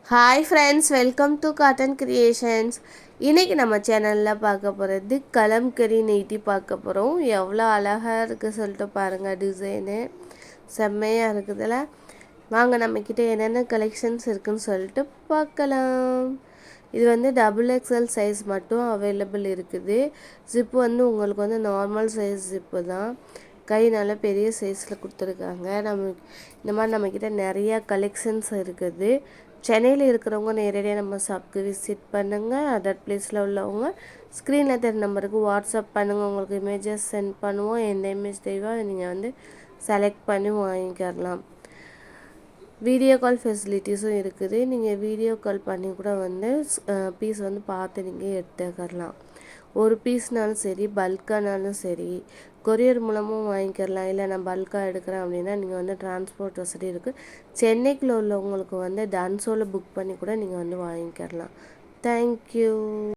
Hi friends, welcome to cotton creations. இன்றைக்கி நம்ம சேனலில் பார்க்க போகிறது கலம்கரி நைட்டி பார்க்க போகிறோம். எவ்வளோ அழகாக இருக்குது சொல்லிட்டு பாருங்கள், டிசைனு செம்மையாக இருக்குதுல்ல. வாங்க நம்மக்கிட்ட என்னென்ன கலெக்ஷன்ஸ் இருக்குதுன்னு சொல்லிட்டு பார்க்கலாம். இது வந்து XXL சைஸ் மட்டும் அவைலபிள் இருக்குது. ஜிப்பு வந்து உங்களுக்கு வந்து நார்மல் சைஸ் ஜிப்பு தான். கை நல்லா பெரிய சைஸில் கொடுத்துருக்காங்க. இந்த மாதிரி நம்மக்கிட்ட நிறையா கலெக்ஷன்ஸ் இருக்குது. சென்னையில் இருக்கிறவங்க நேரடியாக நம்ம ஷாப்க்கு விசிட் பண்ணுங்கள். அதர் பிளேஸில் உள்ளவங்க ஸ்க்ரீனில் தெரிய நம்பருக்கு வாட்ஸ்அப் பண்ணுங்கள். உங்களுக்கு இமேஜஸ் சென்ட் பண்ணுவோம். எந்த இமேஜ் தேவையோ அதை நீங்கள் வந்து செலக்ட் பண்ணி வாங்கிக்கலாம். வீடியோ கால் ஃபெசிலிட்டிஸும் இருக்குது. நீங்கள் வீடியோ கால் பண்ணி கூட வந்து பீஸ் வந்து பார்த்து நீங்கள் எடுத்துக்கலாம். ஒரு பீஸ்னாலும் சரி, பல்கானாலும் சரி, கொரியர் மூலமும் வாங்கிக்கலாம். இல்லை நான் பல்காக எடுக்கிறேன் அப்படின்னா நீங்கள் வந்து டிரான்ஸ்போர்ட் வசதி இருக்குது. சென்னைக்குள்ள உள்ளவங்களுக்கு வந்து டன்சோவில் புக் பண்ணி கூட நீங்கள் வந்து வாங்கிக்கலாம். தேங்க்யூ.